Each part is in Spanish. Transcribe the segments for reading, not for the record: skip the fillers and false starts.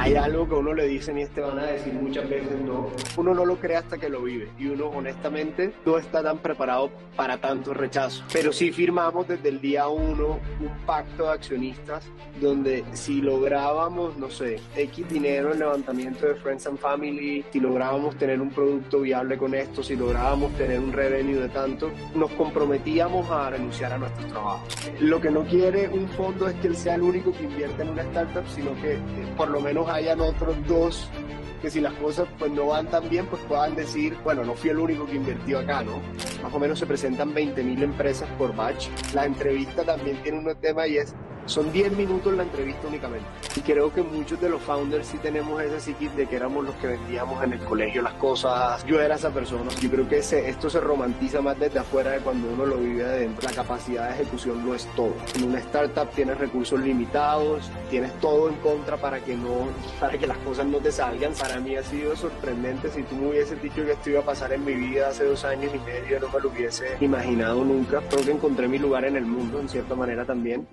hay algo que uno le dicen y te van a decir muchas veces no. Uno no lo cree hasta que lo vive y uno honestamente no está tan preparado para tanto rechazo. Pero sí firmamos desde el día uno un pacto de accionistas donde si lográbamos, no sé, X dinero en levantamiento de Friends and Family, si lográbamos tener un producto viable con esto, si lográbamos tener un revenue de tanto, nos comprometíamos a renunciar a nuestros trabajos. Lo que no quiere un fondo es que él sea el único que invierte en una startup, sino que por lo menos hayan otros dos que si las cosas pues no van tan bien, pues puedan decir, bueno, no fui el único que invirtió acá, ¿no? Más o menos se presentan 20.000 empresas por batch. La entrevista también tiene un tema y son 10 minutos la entrevista únicamente. Y creo que muchos de los founders sí tenemos ese psiquis de que éramos los que vendíamos en el colegio las cosas. Yo era esa persona. Yo creo que esto se romantiza más desde afuera de cuando uno lo vive adentro. La capacidad de ejecución lo es todo. En una startup tienes recursos limitados, tienes todo en contra para que las cosas no te salgan. Para mí ha sido sorprendente. Si tú me hubieses dicho que esto iba a pasar en mi vida hace 2 años y medio, no me lo hubiese imaginado nunca. Creo que encontré mi lugar en el mundo, en cierta manera también.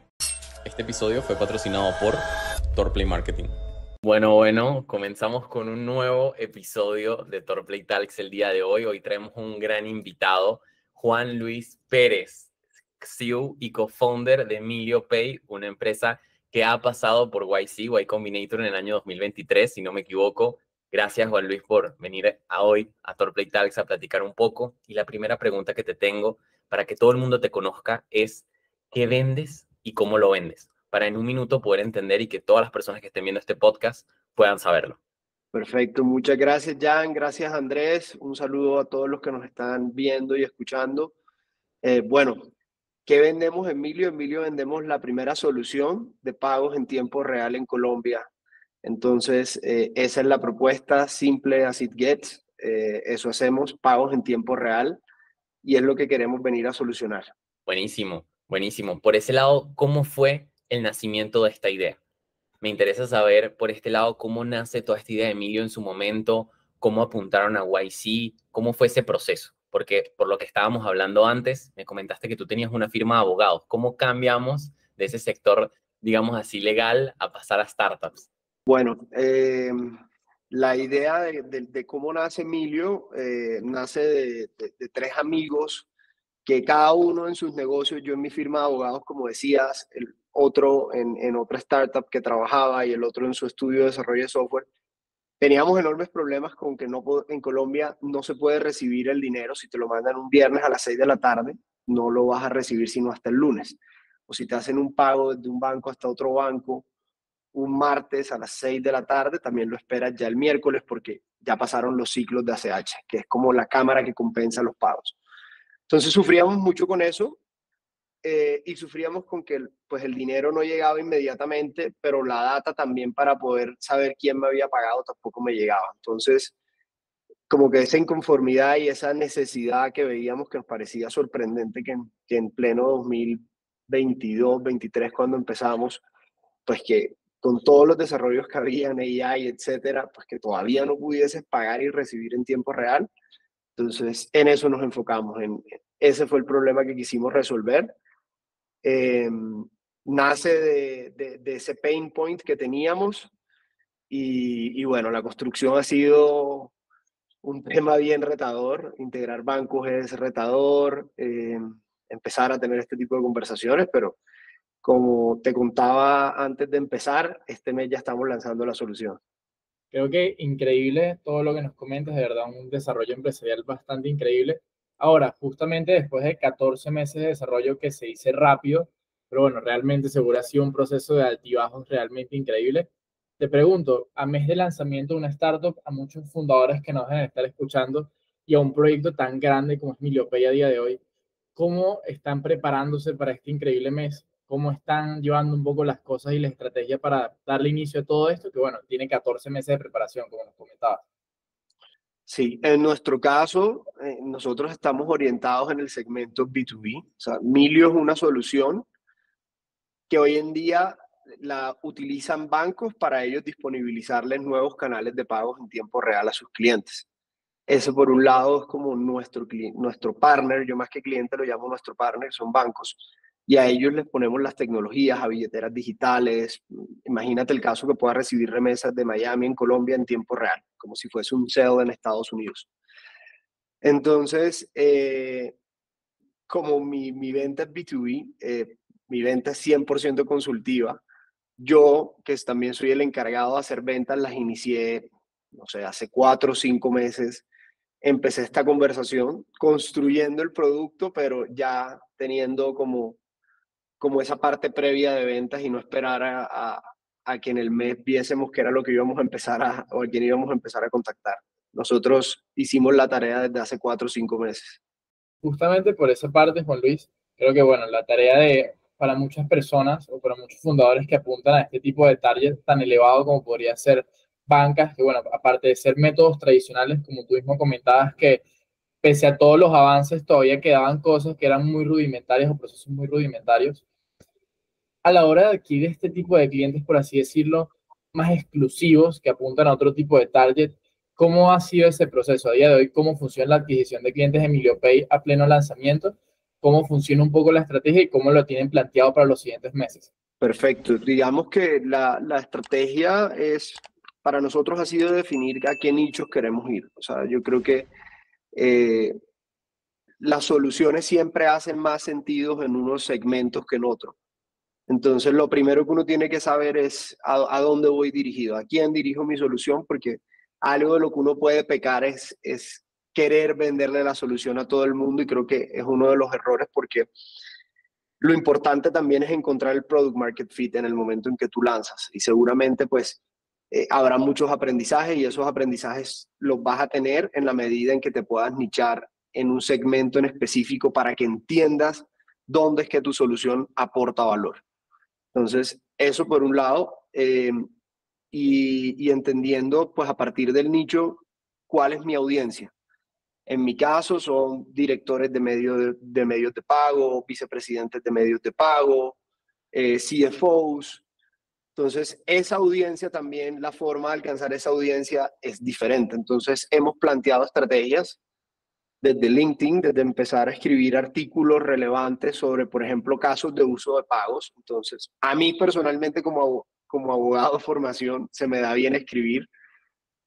Este episodio fue patrocinado por Torplay Marketing. Bueno, comenzamos con un nuevo episodio de Torplay Talks el día de hoy. Hoy traemos un gran invitado, Juan Luis Pérez, CEO y co-founder de Emilio Pay, una empresa que ha pasado por YC, Y Combinator en el año 2023, si no me equivoco. Gracias, Juan Luis, por venir hoy a Torplay Talks a platicar un poco. Y la primera pregunta que te tengo, para que todo el mundo te conozca, es ¿qué vendes y cómo lo vendes? Para en un minuto poder entender y que todas las personas que estén viendo este podcast puedan saberlo. Perfecto, muchas gracias Jan, gracias Andrés, un saludo a todos los que nos están viendo y escuchando. Bueno, ¿qué vendemos Emilio? Emilio vendemos la primera solución de pagos en tiempo real en Colombia. Entonces, esa es la propuesta, simple as it gets. Eso hacemos, pagos en tiempo real, y es lo que queremos venir a solucionar. Buenísimo, buenísimo. Por ese lado, ¿cómo fue el nacimiento de esta idea? Me interesa saber por este lado cómo nace toda esta idea de Emilio en su momento, cómo apuntaron a YC, cómo fue ese proceso. Porque por lo que estábamos hablando antes, me comentaste que tú tenías una firma de abogados. ¿Cómo cambiamos de ese sector, digamos así, legal a pasar a startups? Bueno, la idea de cómo nace Emilio nace de 3 amigos que cada uno en sus negocios, yo en mi firma de abogados, como decías, el otro en otra startup que trabajaba y el otro en su estudio de desarrollo de software, teníamos enormes problemas con que en Colombia no se puede recibir el dinero. Si te lo mandan un viernes a las 6 de la tarde, no lo vas a recibir sino hasta el lunes. O si te hacen un pago desde un banco hasta otro banco, un martes a las 6 de la tarde, también lo esperas ya el miércoles porque ya pasaron los ciclos de ACH, que es como la cámara que compensa los pagos. Entonces sufríamos mucho con eso y sufríamos con que pues, el dinero no llegaba inmediatamente, pero la data también para poder saber quién me había pagado tampoco me llegaba. Entonces, como que esa inconformidad y esa necesidad que veíamos que nos parecía sorprendente que en pleno 2022, 23 cuando empezamos, pues que con todos los desarrollos que había en AI, etcétera, pues que todavía no pudieses pagar y recibir en tiempo real. Entonces, en eso nos enfocamos. Ese fue el problema que quisimos resolver. Nace de ese pain point que teníamos y bueno, la construcción ha sido un tema bien retador. Integrar bancos es retador, empezar a tener este tipo de conversaciones, pero como te contaba antes de empezar, este mes ya estamos lanzando la solución. Creo que increíble todo lo que nos comentas, de verdad, un desarrollo empresarial bastante increíble. Ahora, justamente después de 14 meses de desarrollo que se dice rápido, pero bueno, realmente seguro ha sido un proceso de altibajos realmente increíble. Te pregunto, a mes de lanzamiento de una startup, a muchos fundadores que nos deben estar escuchando y a un proyecto tan grande como es Miliopay a día de hoy, ¿cómo están preparándose para este increíble mes? ¿Cómo están llevando un poco las cosas y la estrategia para darle inicio a todo esto? Que bueno, tiene 14 meses de preparación, como nos comentabas. Sí, en nuestro caso, nosotros estamos orientados en el segmento B2B. O sea, Milio es una solución que hoy en día la utilizan bancos para ellos disponibilizarles nuevos canales de pagos en tiempo real a sus clientes. Eso por un lado es como nuestro partner, yo más que cliente lo llamo nuestro partner, son bancos. y a ellos les ponemos las tecnologías, a billeteras digitales. Imagínate el caso que pueda recibir remesas de Miami en Colombia en tiempo real, como si fuese un Zelle en Estados Unidos. Entonces, como mi venta es B2B, mi venta es 100% consultiva. Yo, que también soy el encargado de hacer ventas, las inicié, no sé, hace 4 o 5 meses. Empecé esta conversación construyendo el producto, pero ya teniendo como esa parte previa de ventas y no esperar a que en el mes viésemos que era lo que íbamos a empezar o a quién íbamos a empezar a contactar. Nosotros hicimos la tarea desde hace 4 o 5 meses. Justamente por esa parte, Juan Luis, creo que bueno, la tarea para muchas personas o para muchos fundadores que apuntan a este tipo de target tan elevado como podría ser bancas, que bueno, aparte de ser métodos tradicionales, como tú mismo comentabas, que pese a todos los avances todavía quedaban cosas que eran muy rudimentarias o procesos muy rudimentarios. A la hora de adquirir este tipo de clientes, por así decirlo, más exclusivos que apuntan a otro tipo de target, ¿cómo ha sido ese proceso a día de hoy? ¿Cómo funciona la adquisición de clientes de EmilioPay a pleno lanzamiento? ¿Cómo funciona un poco la estrategia y cómo lo tienen planteado para los siguientes meses? Perfecto. Digamos que la estrategia para nosotros ha sido definir a qué nichos queremos ir. O sea, yo creo que eh, las soluciones siempre hacen más sentido en unos segmentos que en otros. Entonces, lo primero que uno tiene que saber es a dónde voy dirigido, a quién dirijo mi solución, porque algo de lo que uno puede pecar es querer venderle la solución a todo el mundo, y creo que es uno de los errores, porque lo importante también es encontrar el product market fit en el momento en que tú lanzas, y seguramente pues habrá muchos aprendizajes, y esos aprendizajes los vas a tener en la medida en que te puedas nichar en un segmento en específico para que entiendas dónde es que tu solución aporta valor. Entonces, eso por un lado, y entendiendo pues a partir del nicho cuál es mi audiencia. En mi caso son directores de medios de pago, vicepresidentes de medios de pago, CFOs. Entonces, esa audiencia también, la forma de alcanzar esa audiencia es diferente. Entonces, hemos planteado estrategias desde LinkedIn, desde empezar a escribir artículos relevantes sobre, por ejemplo, casos de uso de pagos. Entonces, a mí personalmente como abogado de formación se me da bien escribir.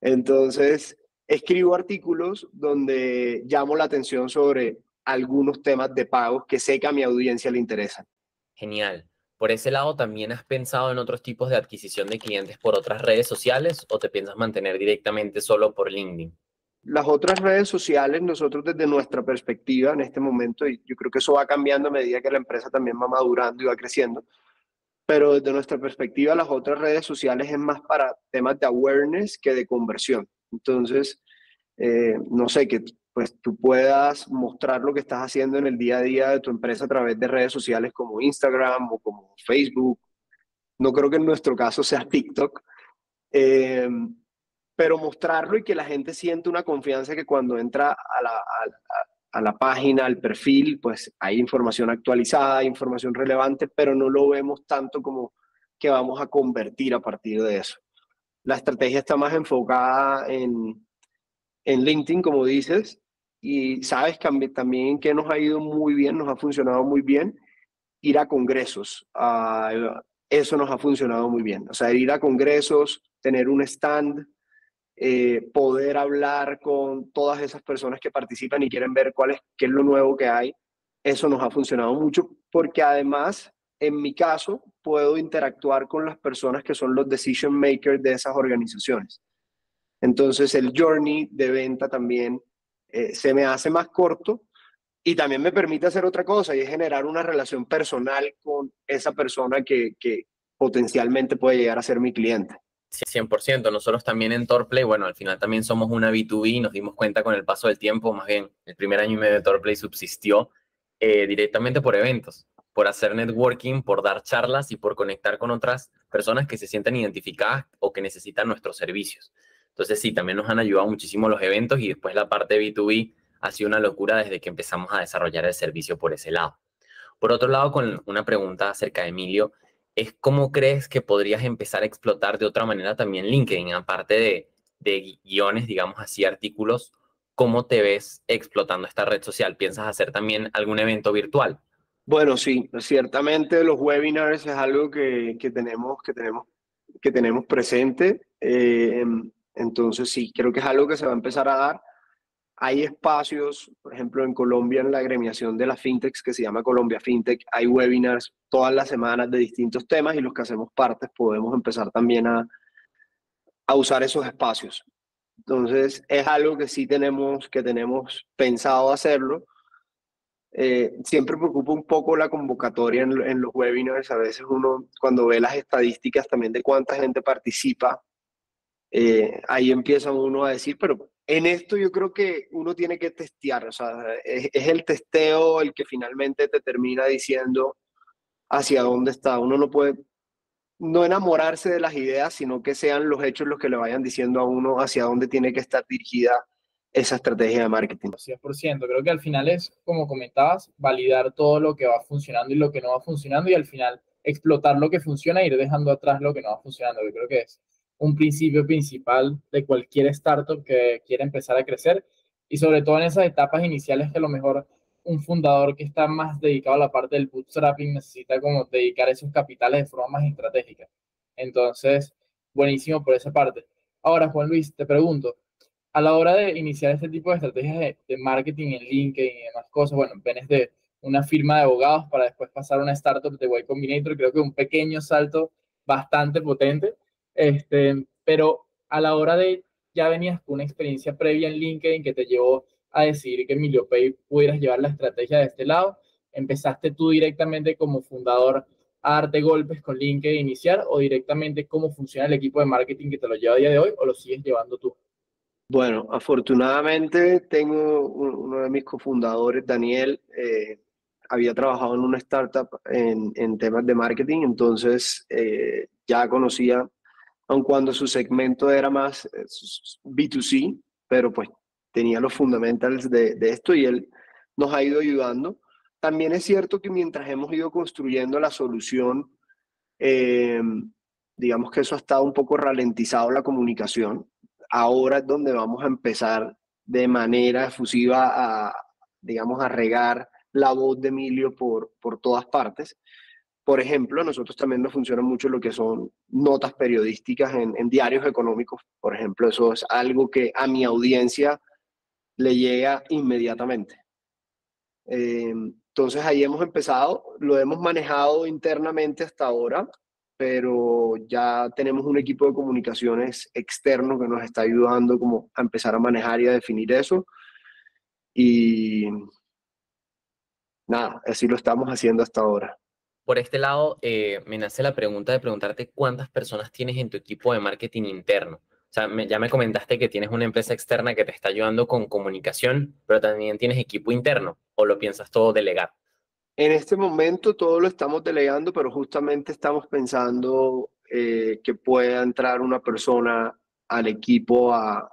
Entonces, escribo artículos donde llamo la atención sobre algunos temas de pagos que sé que a mi audiencia le interesan. Genial. Por ese lado, ¿también has pensado en otros tipos de adquisición de clientes por otras redes sociales o te piensas mantener directamente solo por LinkedIn? Las otras redes sociales, nosotros desde nuestra perspectiva en este momento, y yo creo que eso va cambiando a medida que la empresa también va madurando y va creciendo, pero desde nuestra perspectiva las otras redes sociales es más para temas de awareness que de conversión. Entonces, no sé, que pues tú puedas mostrar lo que estás haciendo en el día a día de tu empresa a través de redes sociales como Instagram o como Facebook. No creo que en nuestro caso sea TikTok, eh, pero mostrarlo y que la gente siente una confianza que cuando entra a la página, al perfil, pues hay información actualizada, información relevante, pero no lo vemos tanto como que vamos a convertir a partir de eso. La estrategia está más enfocada en LinkedIn, como dices, y sabes también que nos ha ido muy bien, nos ha funcionado muy bien ir a congresos. Eso nos ha funcionado muy bien. O sea, ir a congresos, tener un stand, poder hablar con todas esas personas que participan y quieren ver qué es lo nuevo que hay. Eso nos ha funcionado mucho porque además, en mi caso, puedo interactuar con las personas que son los decision makers de esas organizaciones. Entonces, el journey de venta también se me hace más corto, y también me permite hacer otra cosa, y es generar una relación personal con esa persona que potencialmente puede llegar a ser mi cliente. 100%. Nosotros también en Torplay, bueno, al final también somos una B2B, nos dimos cuenta con el paso del tiempo, más bien el primer año y medio de Torplay subsistió directamente por eventos, por hacer networking, por dar charlas y por conectar con otras personas que se sientan identificadas o que necesitan nuestros servicios. Entonces sí, también nos han ayudado muchísimo los eventos, y después la parte B2B ha sido una locura desde que empezamos a desarrollar el servicio por ese lado. Por otro lado, con una pregunta acerca de Emilio, es cómo crees que podrías empezar a explotar de otra manera también LinkedIn, aparte de guiones, digamos así, artículos. ¿Cómo te ves explotando esta red social? ¿Piensas hacer también algún evento virtual? Bueno, sí, ciertamente los webinars es algo que tenemos presente. Entonces sí, creo que es algo que se va a empezar a dar. Hay espacios, por ejemplo, en Colombia, en la agremiación de las fintechs que se llama Colombia FinTech, hay webinars todas las semanas de distintos temas y los que hacemos partes podemos empezar también a usar esos espacios. Entonces, es algo que tenemos pensado hacerlo. Siempre preocupa un poco la convocatoria en los webinars. A veces uno, cuando ve las estadísticas también de cuánta gente participa, ahí empieza uno a decir, pero en esto yo creo que uno tiene que testear, o sea, es el testeo el que finalmente te termina diciendo hacia dónde está. Uno no puede no enamorarse de las ideas, sino que sean los hechos los que le vayan diciendo a uno hacia dónde tiene que estar dirigida esa estrategia de marketing. 100%. Creo que al final es, como comentabas, validar todo lo que va funcionando y lo que no va funcionando y al final explotar lo que funciona e ir dejando atrás lo que no va funcionando. Yo creo que es un principio principal de cualquier startup que quiera empezar a crecer y sobre todo en esas etapas iniciales que a lo mejor un fundador que está más dedicado a la parte del bootstrapping necesita como dedicar esos capitales de forma más estratégica. Entonces, buenísimo por esa parte. Ahora, Juan Luis, te pregunto, a la hora de iniciar este tipo de estrategias de marketing en LinkedIn y demás cosas, bueno, vienes de una firma de abogados para después pasar a una startup de Y Combinator, creo que un pequeño salto bastante potente, pero a la hora de ya venías con una experiencia previa en LinkedIn que te llevó a decidir que Emilio Pay pudieras llevar la estrategia de este lado, ¿empezaste tú directamente como fundador a darte golpes con LinkedIn iniciar o directamente cómo funciona el equipo de marketing que te lo lleva a día de hoy o lo sigues llevando tú? Bueno, afortunadamente tengo uno de mis cofundadores, Daniel, había trabajado en una startup en temas de marketing, entonces ya conocía, aun cuando su segmento era más B2C, pero pues tenía los fundamentals de esto y él nos ha ido ayudando. También es cierto que mientras hemos ido construyendo la solución, eh, digamos que eso ha estado un poco ralentizado la comunicación. Ahora es donde vamos a empezar de manera efusiva a, digamos, a regar la voz de Emilio por todas partes. Por ejemplo, a nosotros también nos funciona mucho lo que son notas periodísticas en diarios económicos. Por ejemplo, eso es algo que a mi audiencia le llega inmediatamente. Entonces ahí hemos empezado, lo hemos manejado internamente hasta ahora, pero ya tenemos un equipo de comunicaciones externo que nos está ayudando como a empezar a manejar y a definir eso. Y nada, así lo estamos haciendo hasta ahora. Por este lado, me nace la pregunta de preguntarte cuántas personas tienes en tu equipo de marketing interno. O sea, ya me comentaste que tienes una empresa externa que te está ayudando con comunicación, pero también tienes equipo interno, ¿o lo piensas todo delegar? En este momento todo lo estamos delegando, pero justamente estamos pensando que pueda entrar una persona al equipo a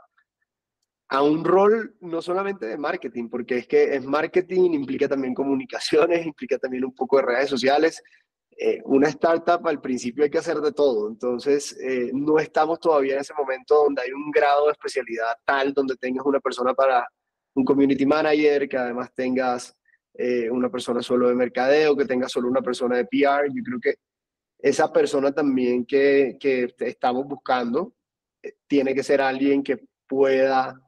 un rol no solamente de marketing, porque es que es marketing, implica también comunicaciones, implica también un poco de redes sociales. Una startup al principio hay que hacer de todo, entonces no estamos todavía en ese momento donde hay un grado de especialidad tal donde tengas una persona para un community manager, que además tengas una persona solo de mercadeo, que tengas solo una persona de PR. Yo creo que esa persona también que estamos buscando tiene que ser alguien que pueda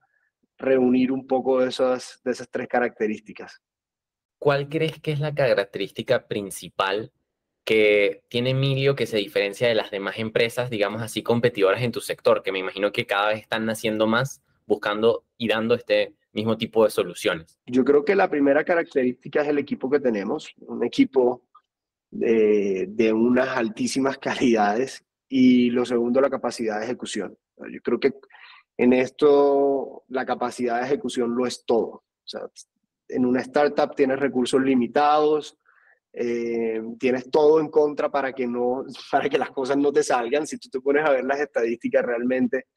reunir un poco de esas tres características. ¿Cuál crees que es la característica principal que tiene Emilio que se diferencia de las demás empresas, digamos así, competidoras en tu sector, que me imagino que cada vez están naciendo más buscando y dando este mismo tipo de soluciones? Yo creo que la primera característica es el equipo que tenemos, un equipo de unas altísimas calidades, y lo segundo, la capacidad de ejecución. Yo creo que en esto la capacidad de ejecución lo es todo. O sea, en una startup tienes recursos limitados, tienes todo en contra para que, no, para que las cosas no te salgan. Si tú te pones a ver las estadísticas realmente,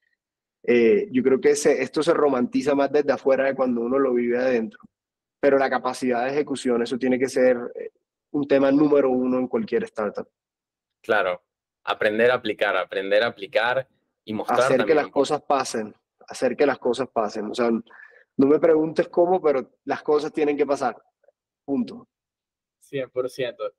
yo creo que esto se romantiza más desde afuera de cuando uno lo vive adentro. Pero la capacidad de ejecución, eso tiene que ser un tema número uno en cualquier startup. Claro, aprender a aplicar y mostrar Hacer que también las un poco. cosas pasen, hacer que las cosas pasen. O sea, no me preguntes cómo, pero las cosas tienen que pasar. Punto. 100%.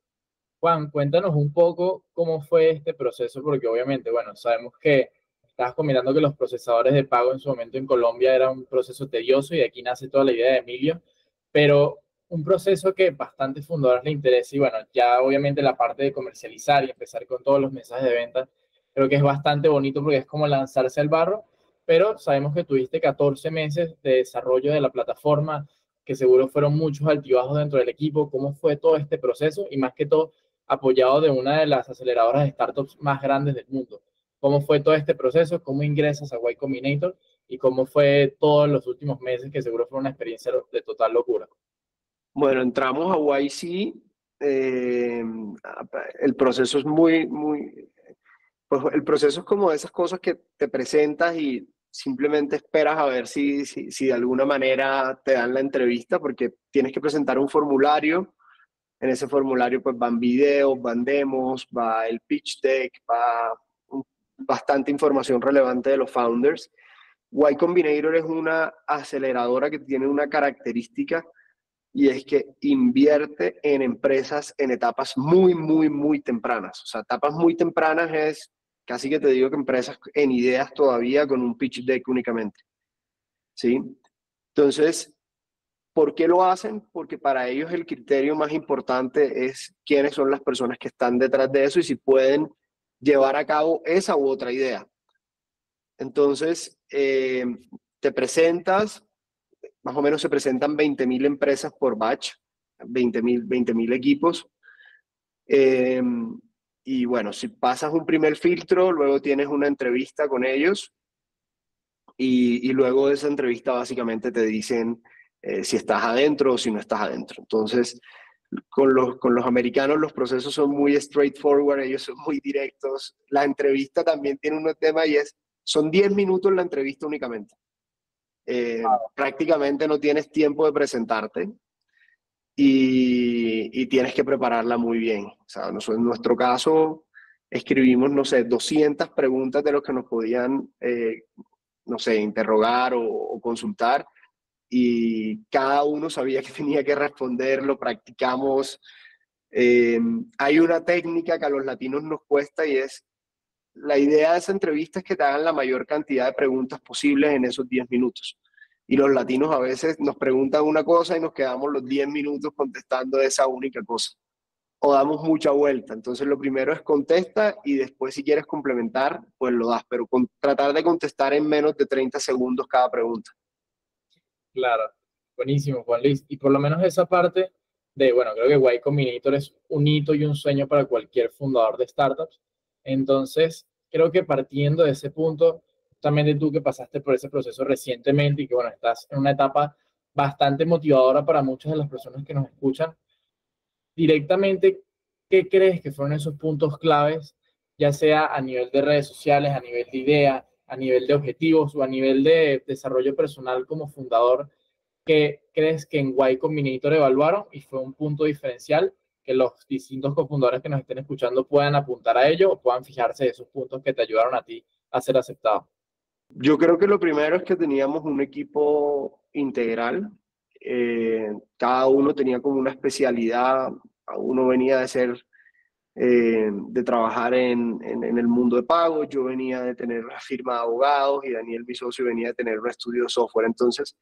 Juan, cuéntanos un poco cómo fue este proceso, porque obviamente, bueno, sabemos que estabas comentando que los procesadores de pago en su momento en Colombia era un proceso tedioso y de aquí nace toda la idea de Emilio, pero un proceso que bastantes fundadores le interesa y bueno, ya obviamente la parte de comercializar y empezar con todos los mensajes de venta, creo que es bastante bonito porque es como lanzarse al barro, pero sabemos que tuviste 14 meses de desarrollo de la plataforma, que seguro fueron muchos altibajos dentro del equipo. ¿Cómo fue todo este proceso? Y más que todo, apoyado de una de las aceleradoras de startups más grandes del mundo. ¿Cómo fue todo este proceso? ¿Cómo ingresas a Y Combinator? ¿Y cómo fue todos los últimos meses, que seguro fue una experiencia de total locura? Bueno, entramos a YC. eh, el proceso es pues el proceso es como de esas cosas que te presentas y simplemente esperas a ver si de alguna manera te dan la entrevista, porque tienes que presentar un formulario. En ese formulario pues van videos, van demos, va el pitch deck, va bastante información relevante de los founders. Y Combinator es una aceleradora que tiene una característica, y es que invierte en empresas en etapas muy tempranas. O sea, etapas muy tempranas es casi que te digo que empresas en ideas todavía con un pitch deck únicamente. ¿Sí? Entonces, ¿por qué lo hacen? Porque para ellos el criterio más importante es quiénes son las personas que están detrás de eso y si pueden llevar a cabo esa u otra idea. Entonces, te presentas, más o menos se presentan 20.000 empresas por batch, 20.000 equipos. Y bueno, si pasas un primer filtro, luego tienes una entrevista con ellos y luego de esa entrevista básicamente te dicen si estás adentro o si no estás adentro. Entonces, con los americanos los procesos son muy straightforward, ellos son muy directos. La entrevista también tiene un tema y son 10 minutos la entrevista únicamente. Prácticamente no tienes tiempo de presentarte y tienes que prepararla muy bien. O sea, en nuestro caso escribimos, no sé, 200 preguntas de los que nos podían, no sé, interrogar o consultar, y cada uno sabía que tenía que responder, lo practicamos. Hay una técnica que a los latinos nos cuesta y es, la idea de esa entrevista es que te hagan la mayor cantidad de preguntas posibles en esos 10 minutos. Y los latinos a veces nos preguntan una cosa y nos quedamos los 10 minutos contestando esa única cosa. O damos mucha vuelta. Entonces lo primero es contesta y después si quieres complementar, pues lo das. Pero tratar de contestar en menos de 30 segundos cada pregunta. Claro, buenísimo, Juan Luis. Y por lo menos esa parte de, bueno, creo que Y Combinator es un hito y un sueño para cualquier fundador de startups. Entonces, creo que partiendo de ese punto, justamente tú que pasaste por ese proceso recientemente y que, bueno, estás en una etapa bastante motivadora para muchas de las personas que nos escuchan, directamente, ¿qué crees que fueron esos puntos claves, ya sea a nivel de redes sociales, a nivel de idea, a nivel de objetivos o a nivel de desarrollo personal como fundador, que crees que en Y Combinator evaluaron y fue un punto diferencial que los distintos cofundadores que nos estén escuchando puedan apuntar a ello o puedan fijarse en esos puntos que te ayudaron a ti a ser aceptado? Yo creo que lo primero es que teníamos un equipo integral. Cada uno tenía como una especialidad. Uno venía de trabajar en el mundo de pagos, yo venía de tener una firma de abogados y Daniel, mi socio, venía de tener un estudio de software. Entonces,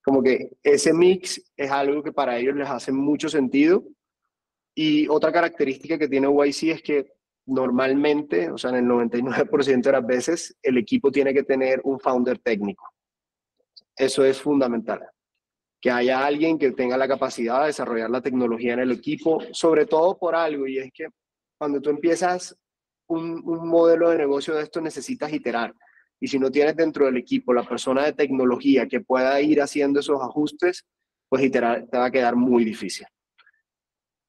como que ese mix es algo que para ellos les hace mucho sentido. Y otra característica que tiene YC es que normalmente, o sea, en el 99% de las veces, el equipo tiene que tener un founder técnico. Eso es fundamental. Que haya alguien que tenga la capacidad de desarrollar la tecnología en el equipo, sobre todo por algo, y es que cuando tú empiezas un modelo de negocio de esto necesitas iterar. Y si no tienes dentro del equipo la persona de tecnología que pueda ir haciendo esos ajustes, pues iterar te va a quedar muy difícil.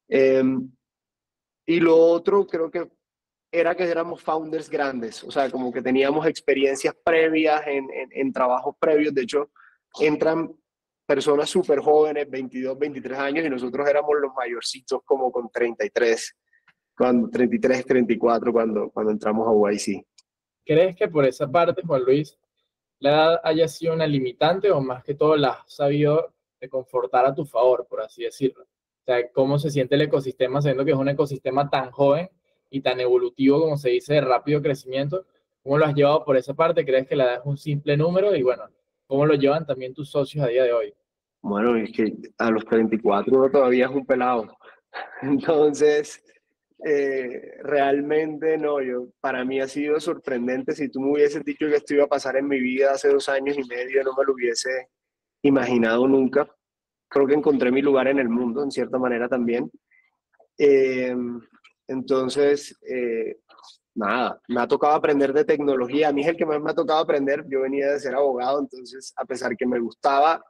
Y lo otro creo que era que éramos founders grandes, o sea, como que teníamos experiencias previas en trabajos previos. De hecho, entran personas súper jóvenes, 22, 23 años, y nosotros éramos los mayorcitos como con 33, 34 cuando entramos a YC. ¿Crees que por esa parte, Juan Luis, la edad haya sido una limitante o más que todo la has sabido de confortar a tu favor, por así decirlo? sea, cómo se siente el ecosistema, sabiendo que es un ecosistema tan joven y tan evolutivo, como se dice, de rápido crecimiento. ¿Cómo lo has llevado por esa parte? ¿Crees que la edad es un simple número? Y bueno, ¿cómo lo llevan también tus socios a día de hoy? Bueno, es que a los 34 uno todavía es un pelado. Entonces, realmente no, para mí ha sido sorprendente. Si tú me hubieses dicho que esto iba a pasar en mi vida hace 2 años y medio, no me lo hubiese imaginado nunca. Creo que encontré mi lugar en el mundo, en cierta manera también. Eh, entonces, nada, me ha tocado aprender de tecnología. A mí es el que más me ha tocado aprender. Yo venía de ser abogado, entonces, a pesar que me gustaba,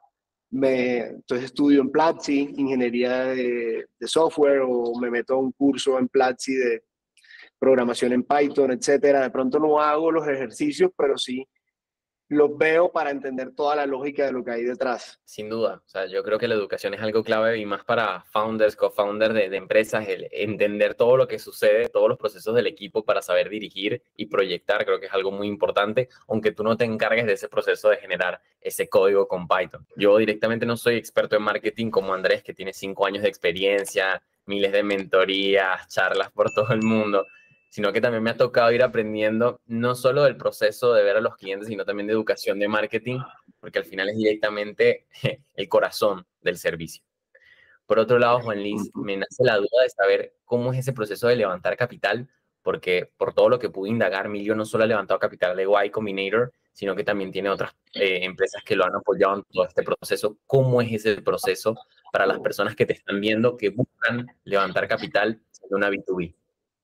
entonces estudio en Platzi, ingeniería de software, o me meto a un curso en Platzi de programación en Python, etcétera. De pronto no hago los ejercicios, pero sí los veo para entender toda la lógica de lo que hay detrás. Sin duda, o sea, yo creo que la educación es algo clave y más para founders, co-founders de empresas, el entender todo lo que sucede, todos los procesos del equipo para saber dirigir y proyectar, creo que es algo muy importante, aunque tú no te encargues de ese proceso de generar ese código con Python. Yo directamente no soy experto en marketing como Andrés, que tiene 5 años de experiencia, miles de mentorías, charlas por todo el mundo, sino que también me ha tocado ir aprendiendo no solo del proceso de ver a los clientes, sino también de educación de marketing, porque al final es directamente el corazón del servicio. Por otro lado, Juan Luis, me nace la duda de saber cómo es ese proceso de levantar capital, porque por todo lo que pude indagar, Milio no solo ha levantado capital de Y Combinator, sino que también tiene otras empresas que lo han apoyado en todo este proceso. ¿Cómo es ese proceso para las personas que te están viendo que buscan levantar capital de una B2B?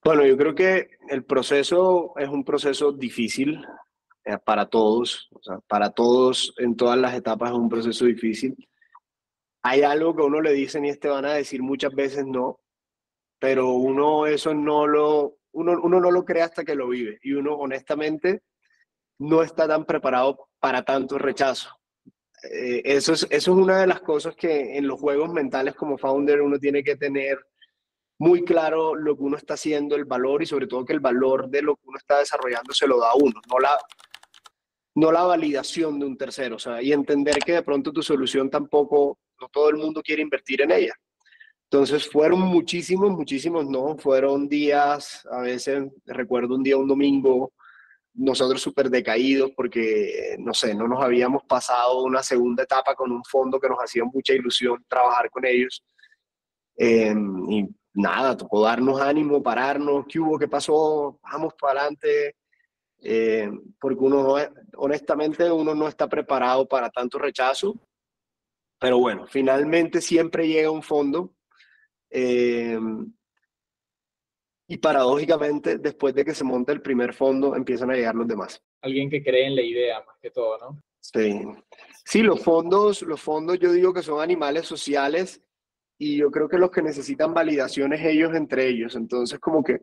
Bueno, yo creo que el proceso es un proceso difícil para todos, o sea, para todos en todas las etapas es un proceso difícil. Hay algo que uno le dicen y te van a decir muchas veces no, pero uno eso uno no lo cree hasta que lo vive, y uno honestamente no está tan preparado para tanto rechazo. Eso es una de las cosas que en los juegos mentales como founder uno tiene que tener muy claro, lo que uno está haciendo, el valor, y sobre todo que el valor de lo que uno está desarrollando se lo da a uno, no la validación de un tercero, o sea, y entender que de pronto tu solución tampoco, no todo el mundo quiere invertir en ella. Entonces fueron muchísimos no, fueron días, a veces recuerdo un día, un domingo, nosotros súper decaídos porque, no sé, no nos habíamos pasado una segunda etapa con un fondo que nos hacía mucha ilusión trabajar con ellos. Y nada, tocó darnos ánimo, pararnos, ¿qué hubo? ¿Qué pasó? Vamos para adelante. Porque uno, honestamente, uno no está preparado para tanto rechazo, pero bueno, finalmente siempre llega un fondo, y paradójicamente, después de que se monta el primer fondo, empiezan a llegar los demás. Alguien que cree en la idea más que todo, ¿no? Sí, sí, los fondos yo digo que son animales sociales, y yo creo que los que necesitan validaciones ellos entre ellos. Entonces, como que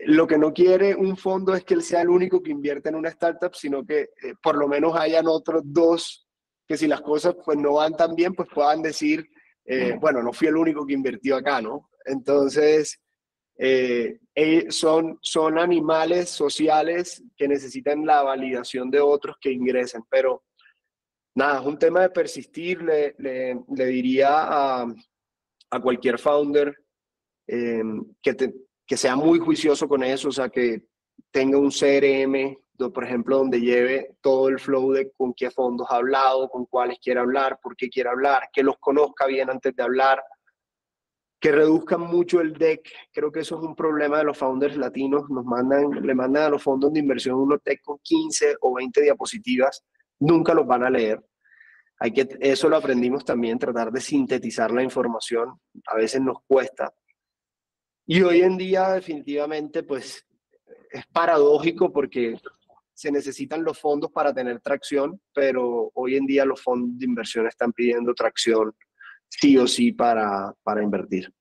lo que no quiere un fondo es que él sea el único que invierte en una startup, sino que por lo menos hayan otros dos que, si las cosas pues no van tan bien, pues puedan decir, bueno, no fui el único que invirtió acá, ¿no? Entonces, son animales sociales que necesitan la validación de otros que ingresen. Pero nada, es un tema de persistir. Le diría a cualquier founder que sea muy juicioso con eso, o sea, que tenga un CRM, por ejemplo, donde lleve todo el flow de con qué fondos ha hablado, con cuáles quiere hablar, por qué quiere hablar, que los conozca bien antes de hablar, que reduzcan mucho el deck. Creo que eso es un problema de los founders latinos. Le mandan a los fondos de inversión unos deck con 15 o 20 diapositivas, nunca los van a leer. Eso lo aprendimos también, tratar de sintetizar la información, a veces nos cuesta. Y hoy en día definitivamente pues es paradójico porque se necesitan los fondos para tener tracción, pero hoy en día los fondos de inversión están pidiendo tracción sí o sí para invertir.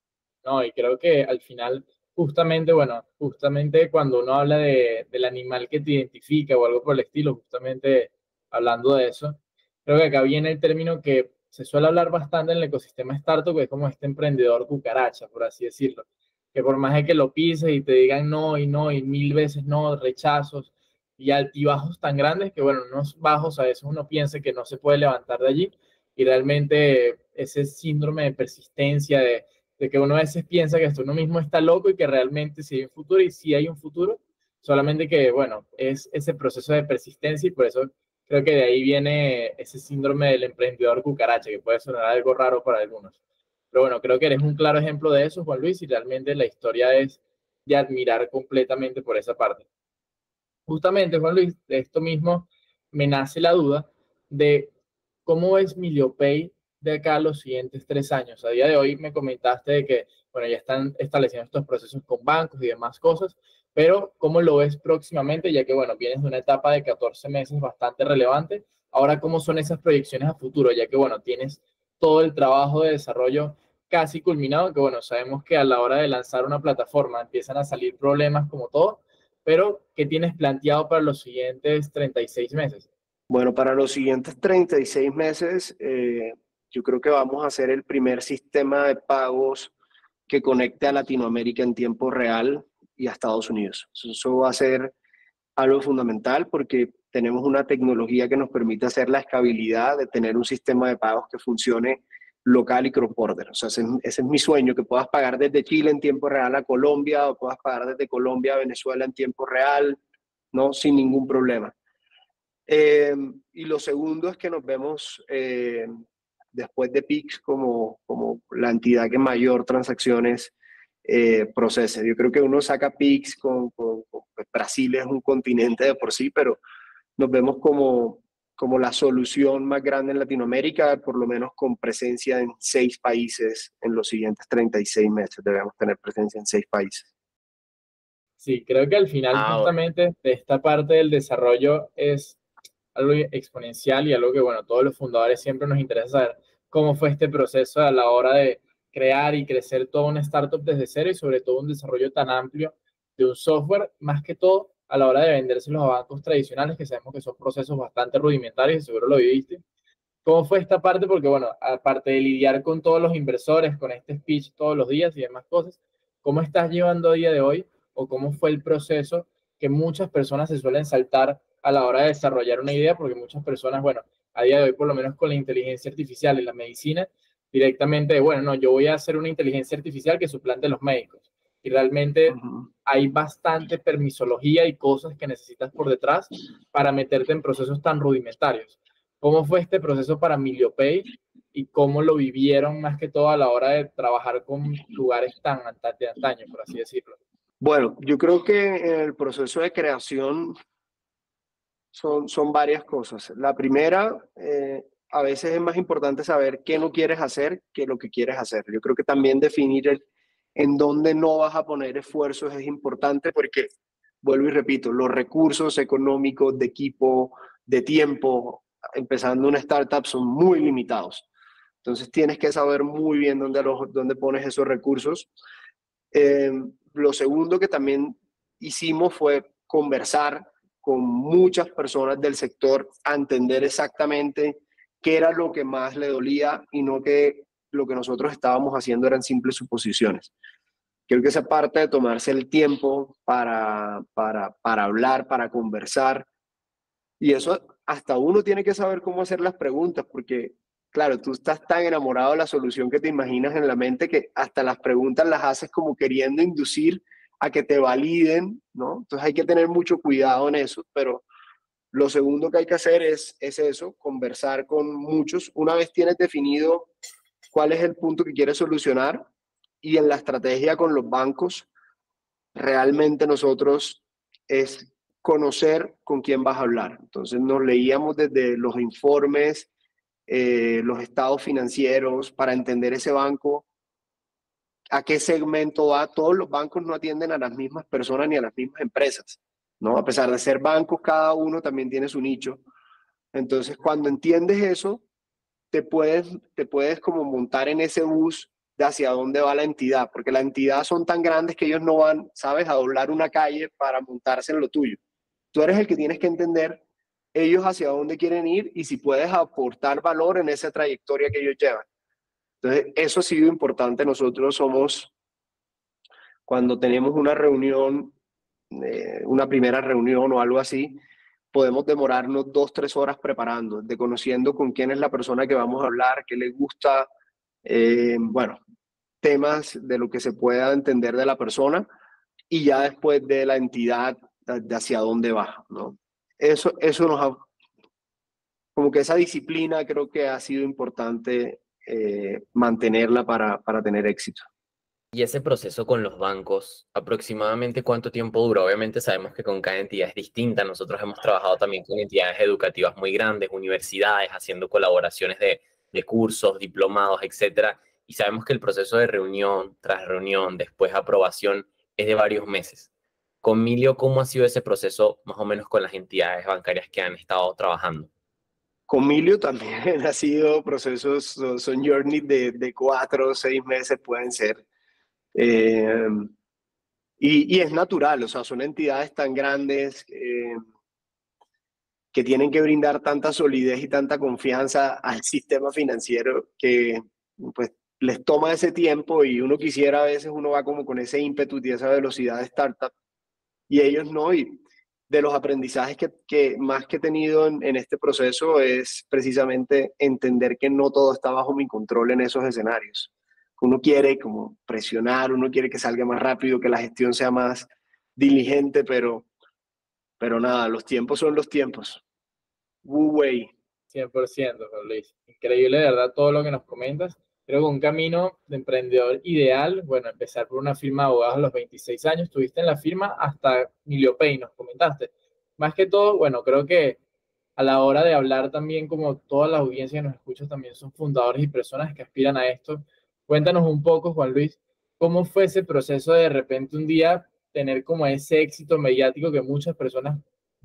No, y creo que al final, justamente, bueno, justamente cuando uno habla del animal que te identifica o algo por el estilo, justamente hablando de eso, creo que acá viene el término que se suele hablar bastante en el ecosistema startup, que es como este emprendedor cucaracha, por así decirlo, que por más de que lo pises y te digan no y 1000 veces no, rechazos y altibajos tan grandes que, bueno, unos bajos a veces uno piensa que no se puede levantar de allí, y realmente ese síndrome de persistencia, de de que uno a veces piensa que esto uno mismo está loco y que realmente sí hay un futuro, y sí hay un futuro, solamente que, bueno, es ese proceso de persistencia, y por eso creo que de ahí viene ese síndrome del emprendedor cucaracha, que puede sonar algo raro para algunos. Pero bueno, creo que eres un claro ejemplo de eso, Juan Luis, y realmente la historia es de admirar completamente por esa parte. Justamente, Juan Luis, de esto mismo me nace la duda de cómo es MilioPay de acá a los siguientes 3 años. A día de hoy me comentaste de que, bueno, ya están estableciendo estos procesos con bancos y demás cosas, pero ¿cómo lo ves próximamente? Ya que, bueno, vienes de una etapa de 14 meses bastante relevante. Ahora, ¿cómo son esas proyecciones a futuro? Ya que, bueno, tienes todo el trabajo de desarrollo casi culminado, que, bueno, sabemos que a la hora de lanzar una plataforma empiezan a salir problemas como todo, pero ¿qué tienes planteado para los siguientes 36 meses? Bueno, para los siguientes 36 meses, yo creo que vamos a hacer el primer sistema de pagos que conecte a Latinoamérica en tiempo real y a Estados Unidos. Eso va a ser algo fundamental porque tenemos una tecnología que nos permite hacer la escalabilidad de tener un sistema de pagos que funcione local y cross-border. O sea, ese es mi sueño, que puedas pagar desde Chile en tiempo real a Colombia, o puedas pagar desde Colombia a Venezuela en tiempo real, ¿no? Sin ningún problema. Y lo segundo es que nos vemos después de Pix como la entidad que mayor transacciones procese. Yo creo que uno saca Pix pues Brasil es un continente de por sí, pero nos vemos como la solución más grande en Latinoamérica, por lo menos con presencia en 6 países en los siguientes 36 meses. Debemos tener presencia en 6 países. Sí, creo que al final justamente de esta parte del desarrollo es algo exponencial y algo que, bueno, todos los fundadores siempre nos interesa saber cómo fue este proceso a la hora de crear y crecer toda una startup desde cero, y sobre todo un desarrollo tan amplio de un software, más que todo a la hora de vendérselos a bancos tradicionales, que sabemos que son procesos bastante rudimentarios, y seguro lo viviste. ¿Cómo fue esta parte? Porque, bueno, aparte de lidiar con todos los inversores, con este speech todos los días y demás cosas, ¿cómo estás llevando a día de hoy, o cómo fue el proceso que muchas personas se suelen saltar a la hora de desarrollar una idea? Porque muchas personas, bueno, a día de hoy, por lo menos con la inteligencia artificial y la medicina, directamente, bueno, no, yo voy a hacer una inteligencia artificial que suplante a los médicos. Y realmente hay bastante permisología y cosas que necesitas por detrás para meterte en procesos tan rudimentarios. ¿Cómo fue este proceso para MilioPay y cómo lo vivieron más que todo a la hora de trabajar con lugares tan de antaño, por así decirlo? Bueno, yo creo que en el proceso de creación son varias cosas. La primera, a veces es más importante saber qué no quieres hacer que lo que quieres hacer. Yo creo que también definir en dónde no vas a poner esfuerzos es importante, porque, vuelvo y repito, los recursos económicos, de equipo, de tiempo, empezando una startup, son muy limitados. Entonces tienes que saber muy bien dónde pones esos recursos. Lo segundo que también hicimos fue conversar con muchas personas del sector a entender exactamente qué era lo que más le dolía, y no que lo que nosotros estábamos haciendo eran simples suposiciones. Creo que esa parte de tomarse el tiempo para hablar, para conversar, y eso hasta uno tiene que saber cómo hacer las preguntas, porque claro, tú estás tan enamorado de la solución que te imaginas en la mente que hasta las preguntas las haces como queriendo inducir a que te validen, ¿no? Entonces hay que tener mucho cuidado en eso, pero lo segundo que hay que hacer es eso, conversar con muchos. Una vez tienes definido cuál es el punto que quieres solucionar, y en la estrategia con los bancos, realmente nosotros es conocer con quién vas a hablar. Entonces nos leíamos desde los informes, los estados financieros, para entender ese banco, a qué segmento va. Todos los bancos no atienden a las mismas personas ni a las mismas empresas, ¿no? A pesar de ser bancos, cada uno también tiene su nicho. Entonces, cuando entiendes eso, te puedes como montar en ese bus de hacia dónde va la entidad, porque las entidades son tan grandes que ellos no van, ¿sabes?, a doblar una calle para montarse en lo tuyo. Tú eres el que tienes que entender ellos hacia dónde quieren ir y si puedes aportar valor en esa trayectoria que ellos llevan. Entonces, eso ha sido importante. Nosotros somos, cuando tenemos una reunión, una primera reunión o algo así, podemos demorarnos 2, 3 horas preparando, conociendo con quién es la persona que vamos a hablar, qué le gusta. Bueno, temas de lo que se pueda entender de la persona y ya después de la entidad de hacia dónde va, ¿no? Eso nos ha, como que esa disciplina creo que ha sido importante mantenerla para tener éxito. Y ese proceso con los bancos, ¿aproximadamente cuánto tiempo dura? Obviamente sabemos que con cada entidad es distinta. Nosotros hemos trabajado también con entidades educativas muy grandes, universidades, haciendo colaboraciones de cursos, diplomados, etcétera. Y sabemos que el proceso de reunión tras reunión, después aprobación, es de varios meses. Con Milio, ¿cómo ha sido ese proceso más o menos con las entidades bancarias que han estado trabajando? Con Milio también ha sido procesos, son journeys de 4 o 6 meses pueden ser. Eh, y es natural, o sea, son entidades tan grandes que tienen que brindar tanta solidez y tanta confianza al sistema financiero que pues les toma ese tiempo y uno quisiera a veces, uno va como con ese ímpetu y esa velocidad de startup y ellos no. Y de los aprendizajes que más que he tenido en este proceso es precisamente entender que no todo está bajo mi control en esos escenarios. Uno quiere como presionar, uno quiere que salga más rápido, que la gestión sea más diligente, pero nada, los tiempos son los tiempos. Wu Wei. 100%, Juan Luis. Increíble, de verdad, todo lo que nos comentas. Creo que un camino de emprendedor ideal, bueno, empezar por una firma de abogados a los 26 años, estuviste en la firma hasta MilioPay, nos comentaste. Más que todo, bueno, creo que a la hora de hablar también, como toda la audiencia que nos escucha también son fundadores y personas que aspiran a esto, cuéntanos un poco, Juan Luis, cómo fue ese proceso de repente un día tener como ese éxito mediático que muchas personas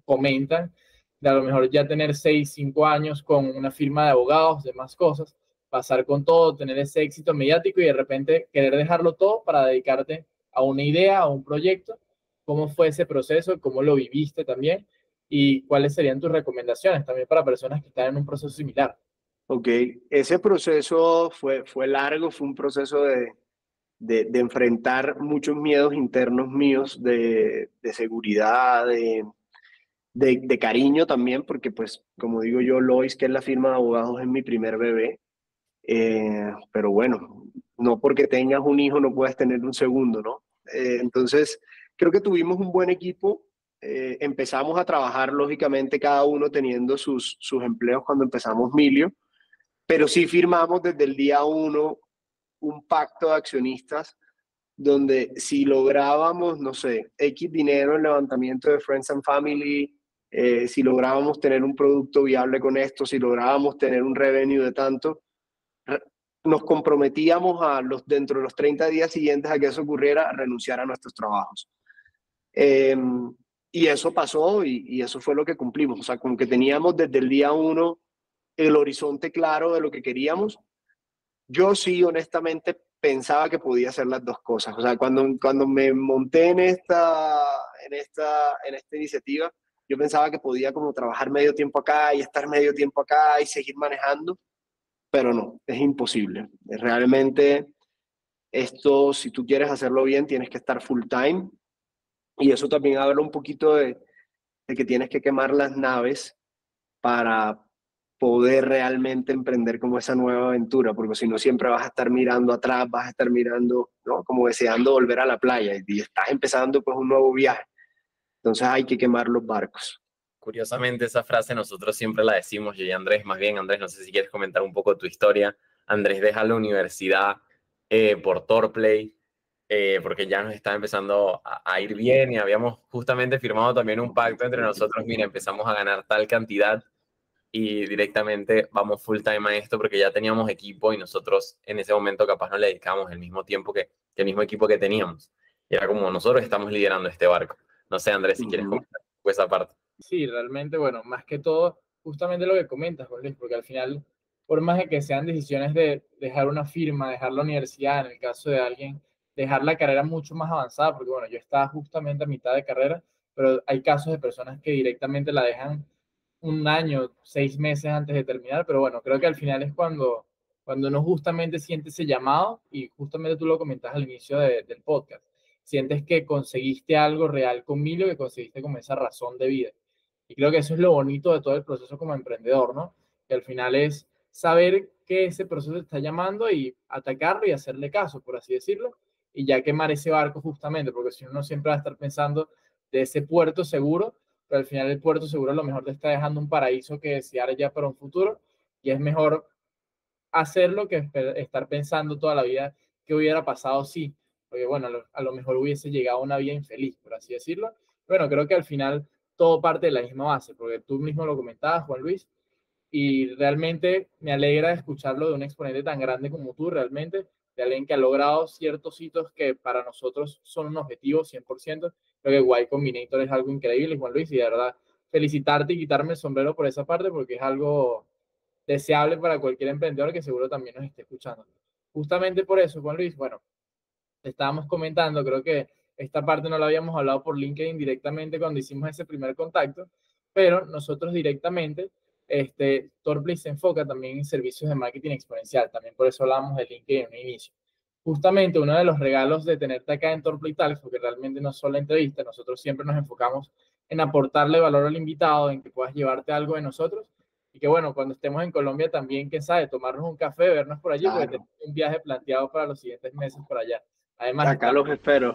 comentan, de a lo mejor ya tener 6 5 años con una firma de abogados, demás cosas, pasar con todo, tener ese éxito mediático y de repente querer dejarlo todo para dedicarte a una idea, a un proyecto. ¿Cómo fue ese proceso? ¿Cómo lo viviste también? ¿Y cuáles serían tus recomendaciones también para personas que están en un proceso similar? Ok, ese proceso fue largo, fue un proceso de enfrentar muchos miedos internos míos de seguridad, de cariño también, porque pues como digo yo, Lois, que es la firma de abogados, es mi primer bebé. Pero bueno, no porque tengas un hijo no puedes tener un segundo, ¿no? Entonces, creo que tuvimos un buen equipo. Empezamos a trabajar, lógicamente, cada uno teniendo sus empleos cuando empezamos Milio, pero sí firmamos desde el día uno un pacto de accionistas donde si lográbamos, no sé, X dinero en levantamiento de Friends and Family, si lográbamos tener un producto viable con esto, si lográbamos tener un revenue de tanto, nos comprometíamos dentro de los 30 días siguientes a que eso ocurriera, a renunciar a nuestros trabajos. Eh, y eso pasó y eso fue lo que cumplimos. O sea, como que teníamos desde el día uno el horizonte claro de lo que queríamos. Yo sí, honestamente, pensaba que podía hacer las dos cosas. O sea, cuando me monté en esta iniciativa, yo pensaba que podía como trabajar medio tiempo acá y estar medio tiempo acá y seguir manejando, pero no, es imposible. Realmente esto, si tú quieres hacerlo bien, tienes que estar full time y eso también habla un poquito de que tienes que quemar las naves para poder realmente emprender como esa nueva aventura, porque si no siempre vas a estar mirando atrás, vas a estar mirando, ¿no? Como deseando volver a la playa y estás empezando pues un nuevo viaje. Entonces hay que quemar los barcos. Curiosamente, esa frase nosotros siempre la decimos, yo y Andrés, más bien, Andrés, no sé si quieres comentar un poco tu historia. Andrés deja la universidad por Torplay, porque ya nos estaba empezando a ir bien y habíamos justamente firmado también un pacto entre nosotros, mira, empezamos a ganar tal cantidad y directamente vamos full time a esto porque ya teníamos equipo y nosotros en ese momento capaz no le dedicamos el mismo tiempo que el mismo equipo que teníamos. Y era como nosotros estamos liderando este barco. No sé, Andrés, si quieres comentar esa parte. Sí, realmente, bueno, más que todo, justamente lo que comentas, Juan Luis, porque al final, por más de que sean decisiones de dejar una firma, dejar la universidad, en el caso de alguien, dejar la carrera mucho más avanzada, porque bueno, yo estaba justamente a mitad de carrera, pero hay casos de personas que directamente la dejan un año, 6 meses antes de terminar, pero bueno, creo que al final es cuando uno justamente siente ese llamado, y justamente tú lo comentas al inicio del podcast, sientes que conseguiste algo real con Milo, que conseguiste como esa razón de vida. Y creo que eso es lo bonito de todo el proceso como emprendedor, ¿no? Que al final es saber que ese proceso te está llamando y atacarlo y hacerle caso, por así decirlo, y ya quemar ese barco justamente, porque si no, uno siempre va a estar pensando de ese puerto seguro, pero al final el puerto seguro a lo mejor te está dejando un paraíso que desear ya para un futuro, y es mejor hacerlo que estar pensando toda la vida qué hubiera pasado si, porque bueno, a lo mejor hubiese llegado a una vida infeliz, por así decirlo. Bueno, creo que al final todo parte de la misma base, porque tú mismo lo comentabas, Juan Luis, y realmente me alegra escucharlo de un exponente tan grande como tú, realmente, de alguien que ha logrado ciertos hitos que para nosotros son un objetivo 100%. Creo que Y Combinator es algo increíble, Juan Luis, y de verdad felicitarte y quitarme el sombrero por esa parte, porque es algo deseable para cualquier emprendedor que seguro también nos esté escuchando. Justamente por eso, Juan Luis, bueno, te estábamos comentando, creo que esta parte no la habíamos hablado por LinkedIn directamente cuando hicimos ese primer contacto, pero nosotros directamente, Torplay se enfoca también en servicios de marketing exponencial, también por eso hablábamos de LinkedIn en un inicio. Justamente uno de los regalos de tenerte acá en Torplay Talks, porque realmente no es solo la entrevista, nosotros siempre nos enfocamos en aportarle valor al invitado, en que puedas llevarte algo de nosotros, y que bueno, cuando estemos en Colombia también, quién sabe, tomarnos un café, vernos por allí, porque Claro, tenemos un viaje planteado para los siguientes meses por allá. Además, acá los espero.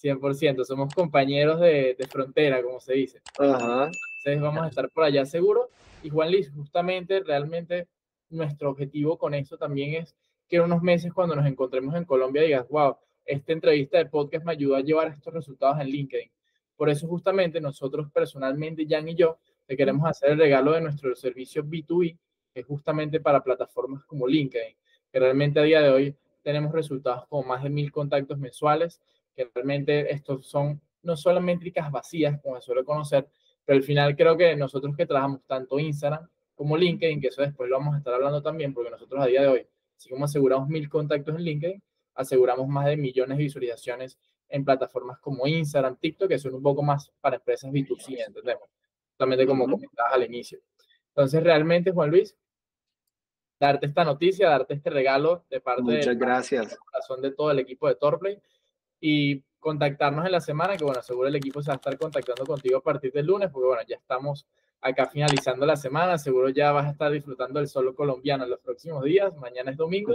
100%, somos compañeros de frontera, como se dice. Ajá. Entonces vamos a estar por allá seguro. Y Juan Luis, justamente, realmente nuestro objetivo con esto también es que en unos meses cuando nos encontremos en Colombia digas, wow, esta entrevista de podcast me ayudó a llevar estos resultados en LinkedIn. Por eso justamente nosotros personalmente, Jan y yo, te queremos hacer el regalo de nuestro servicio B2B, que es justamente para plataformas como LinkedIn, que realmente a día de hoy tenemos resultados con más de 1000 contactos mensuales, que realmente estos son no solo métricas vacías, como se suele conocer, pero al final creo que nosotros que trabajamos tanto Instagram como LinkedIn, que eso después lo vamos a estar hablando también, porque nosotros a día de hoy, así como aseguramos 1000 contactos en LinkedIn, aseguramos más de millones de visualizaciones en plataformas como Instagram, TikTok, que son un poco más para empresas B2C, entendemos, solamente como comentabas al inicio. Entonces, realmente, Juan Luis, darte esta noticia, darte este regalo de parte del Muchas gracias. corazón de todo el equipo de Torplay y contactarnos en la semana, que bueno, seguro el equipo se va a estar contactando contigo a partir del lunes, porque bueno, ya estamos acá finalizando la semana, seguro ya vas a estar disfrutando del sol colombiano en los próximos días, mañana es domingo,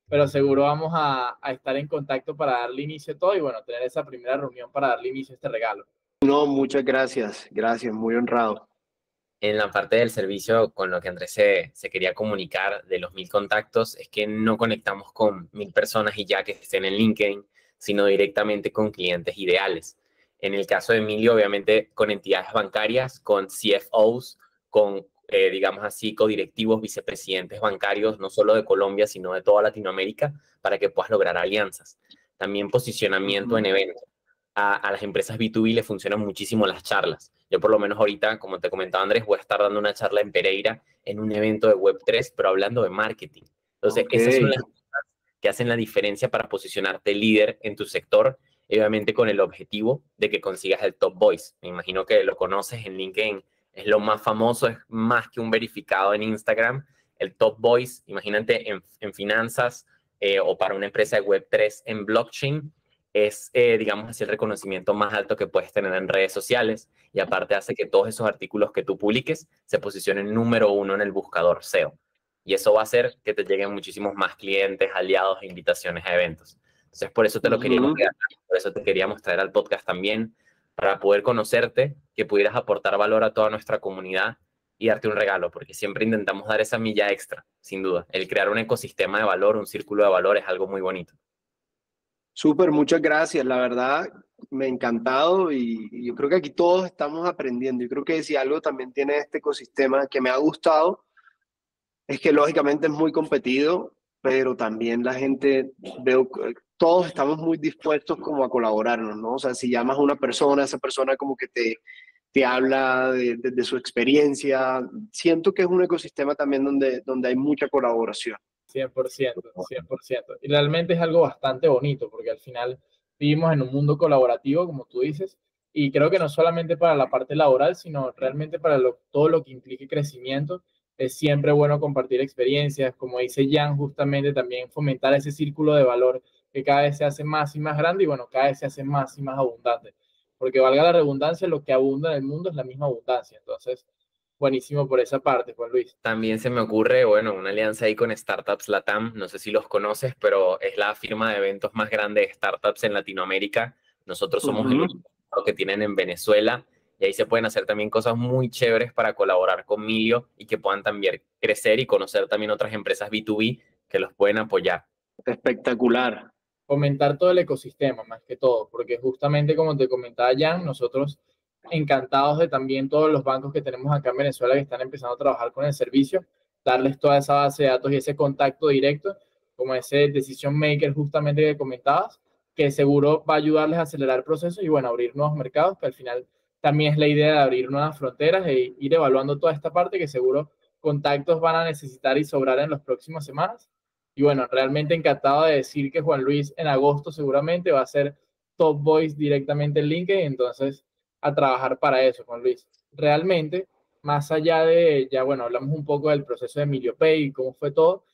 pero seguro vamos a estar en contacto para darle inicio a todo y bueno, tener esa primera reunión para darle inicio a este regalo. No, muchas gracias. Gracias, muy honrado. En la parte del servicio, con lo que Andrés se quería comunicar de los 1000 contactos, es que no conectamos con 1000 personas y ya que estén en LinkedIn, sino directamente con clientes ideales. En el caso de Emilio, obviamente con entidades bancarias, con CFOs, con, digamos así, codirectivos, vicepresidentes bancarios, no solo de Colombia, sino de toda Latinoamérica, para que puedas lograr alianzas. También posicionamiento en eventos. A las empresas B2B les funcionan muchísimo las charlas. Yo por lo menos ahorita, como te comentaba Andrés, voy a estar dando una charla en Pereira en un evento de Web3, pero hablando de marketing. Entonces, esas son las cosas que hacen la diferencia para posicionarte líder en tu sector, y obviamente con el objetivo de que consigas el top voice. Me imagino que lo conoces en LinkedIn, es lo más famoso, es más que un verificado en Instagram. El top voice, imagínate en finanzas o para una empresa de Web3 en blockchain, es, digamos así, el reconocimiento más alto que puedes tener en redes sociales y aparte hace que todos esos artículos que tú publiques se posicionen número uno en el buscador SEO. Y eso va a hacer que te lleguen muchísimos más clientes, aliados e invitaciones a eventos. Entonces, por eso te lo queríamos regalar, por eso te queríamos traer al podcast también, para poder conocerte, que pudieras aportar valor a toda nuestra comunidad y darte un regalo, porque siempre intentamos dar esa milla extra, sin duda. El crear un ecosistema de valor, un círculo de valor es algo muy bonito. Súper, muchas gracias. La verdad, me ha encantado y yo creo que aquí todos estamos aprendiendo. Yo creo que si algo también tiene este ecosistema que me ha gustado, es que lógicamente es muy competido, pero también la gente, veo, todos estamos muy dispuestos como a colaborarnos, ¿no? O sea, si llamas a una persona, esa persona como que te habla de su experiencia. Siento que es un ecosistema también donde hay mucha colaboración. 100%, 100%. Y realmente es algo bastante bonito porque al final vivimos en un mundo colaborativo, como tú dices, y creo que no solamente para la parte laboral, sino realmente para todo lo que implique crecimiento. Es siempre bueno compartir experiencias, como dice Jan, justamente también fomentar ese círculo de valor que cada vez se hace más y más grande y bueno, cada vez se hace más y más abundante. Porque valga la redundancia, lo que abunda en el mundo es la misma abundancia. Entonces, buenísimo por esa parte, Juan Luis. También se me ocurre, bueno, una alianza ahí con Startups Latam, no sé si los conoces, pero es la firma de eventos más grande de startups en Latinoamérica. Nosotros somos el único que tienen en Venezuela y ahí se pueden hacer también cosas muy chéveres para colaborar con Milio y que puedan también crecer y conocer también otras empresas B2B que los pueden apoyar. Espectacular. Fomentar todo el ecosistema, más que todo, porque justamente como te comentaba Jan, nosotros encantados de también todos los bancos que tenemos acá en Venezuela que están empezando a trabajar con el servicio, darles toda esa base de datos y ese contacto directo, como ese decision maker justamente que comentabas, que seguro va a ayudarles a acelerar procesos y bueno, abrir nuevos mercados, que al final también es la idea de abrir nuevas fronteras e ir evaluando toda esta parte que seguro contactos van a necesitar y sobrar en las próximas semanas. Y bueno, realmente encantado de decir que Juan Luis en agosto seguramente va a ser Top Voice directamente en LinkedIn, entonces a trabajar para eso, Juan Luis. Realmente, más allá de, ya bueno, hablamos un poco del proceso de Emilio Pay y cómo fue todo,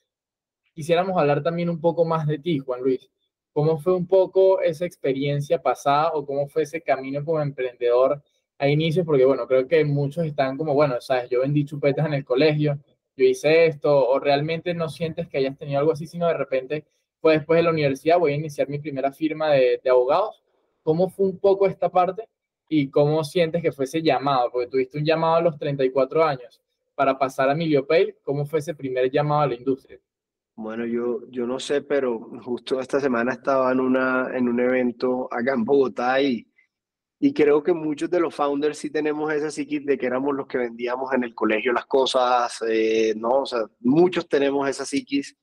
quisiéramos hablar también un poco más de ti, Juan Luis. ¿Cómo fue un poco esa experiencia pasada o cómo fue ese camino como emprendedor a inicios? Porque bueno, creo que muchos están como, bueno, sabes, yo vendí chupetas en el colegio, yo hice esto, o realmente no sientes que hayas tenido algo así, sino de repente fue después de la universidad, voy a iniciar mi primera firma de abogados. ¿Cómo fue un poco esta parte y cómo sientes que fue ese llamado? Porque tuviste un llamado a los 34 años para pasar a Emilio Pay. ¿Cómo fue ese primer llamado a la industria? Bueno, yo no sé, pero justo esta semana estaba en un evento acá en Bogotá y creo que muchos de los founders sí tenemos esa psiquis de que éramos los que vendíamos en el colegio las cosas, ¿no? O sea, muchos tenemos esa psiquis.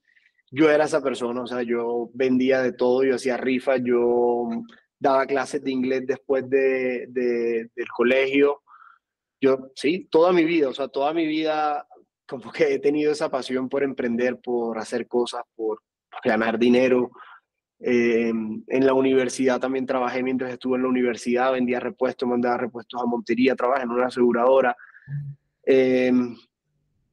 Yo era esa persona, o sea, yo vendía de todo, yo hacía rifas, yo daba clases de inglés después del colegio. Yo, sí, toda mi vida, o sea, toda mi vida como que he tenido esa pasión por emprender, por hacer cosas, por ganar dinero. En la universidad también trabajé mientras estuve en la universidad, vendía repuestos, mandaba repuestos a Montería, trabajé en una aseguradora. Eh,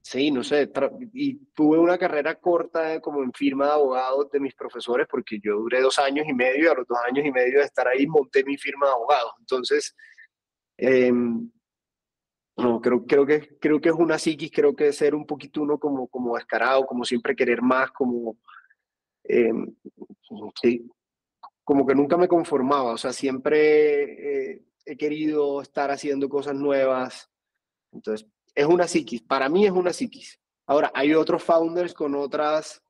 sí, no sé, y tuve una carrera corta como en firma de abogados de mis profesores porque yo duré 2 años y medio y a los 2 años y medio de estar ahí monté mi firma de abogados. Entonces, eh, no, creo que es una psiquis, creo que ser un poquito uno como descarado, como siempre querer más, como, eh, sí, como que nunca me conformaba, o sea, siempre he querido estar haciendo cosas nuevas, entonces es una psiquis, para mí es una psiquis. Ahora, hay otros founders con otras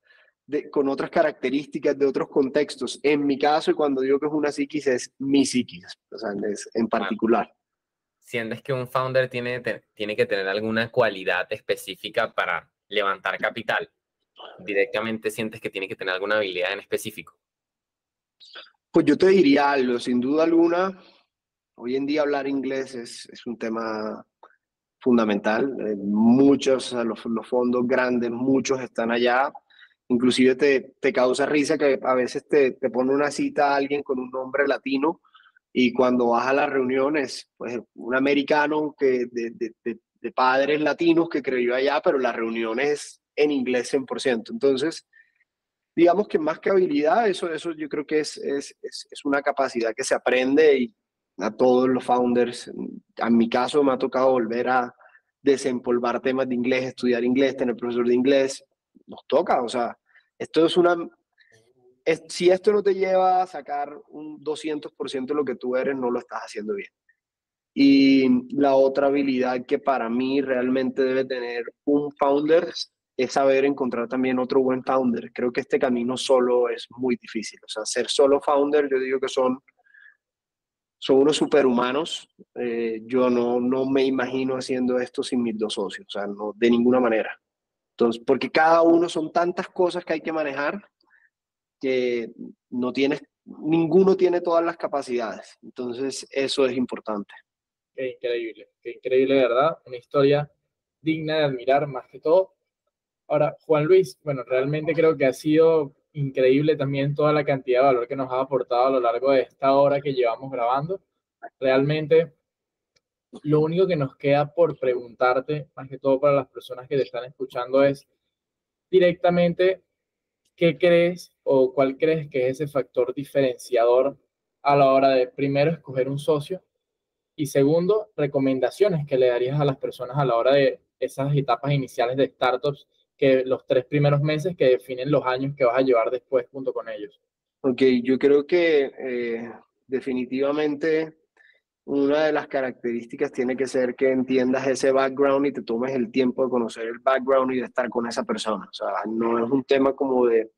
características de otros contextos. En mi caso, y cuando digo que es una psiquis, es mi psiquis, o sea, es en particular. ¿Sientes que un founder tiene que tener alguna cualidad específica para levantar capital? ¿Directamente sientes que tiene que tener alguna habilidad en específico? Pues yo te diría algo, sin duda alguna, hoy en día hablar inglés es un tema fundamental. Muchos, o sea, los fondos grandes, muchos están allá. Inclusive te causa risa que a veces te pone una cita a alguien con un nombre latino y cuando vas a las reuniones, pues un americano de padres latinos que creyó allá, pero la reunión es en inglés 100%. Entonces, digamos que más que habilidad, eso yo creo que es una capacidad que se aprende y a todos los founders, en mi caso me ha tocado volver a desempolvar temas de inglés, estudiar inglés, tener profesor de inglés, nos toca, o sea, esto es una, si esto no te lleva a sacar un 200% de lo que tú eres, no lo estás haciendo bien. Y la otra habilidad que para mí realmente debe tener un founder es saber encontrar también otro buen founder. Creo que este camino solo es muy difícil. O sea, ser solo founder, yo digo que son unos superhumanos. Yo no me imagino haciendo esto sin mis dos socios, o sea, no, de ninguna manera. Entonces, porque cada uno son tantas cosas que hay que manejar que no tienes, ninguno tiene todas las capacidades. Entonces, eso es importante. Qué increíble, ¿verdad? Una historia digna de admirar más que todo. Ahora, Juan Luis, bueno, realmente creo que ha sido increíble también toda la cantidad de valor que nos ha aportado a lo largo de esta hora que llevamos grabando. Realmente, lo único que nos queda por preguntarte, más que todo para las personas que te están escuchando, es directamente, ¿qué crees o cuál crees que es ese factor diferenciador a la hora de primero escoger un socio Y segundo, recomendaciones que le darías a las personas a la hora de esas etapas iniciales de startups, que los 3 primeros meses que definen los años que vas a llevar después junto con ellos. Ok, yo creo que definitivamente una de las características tiene que ser que entiendas ese background y te tomes el tiempo de conocer el background y de estar con esa persona. O sea, no es un tema como de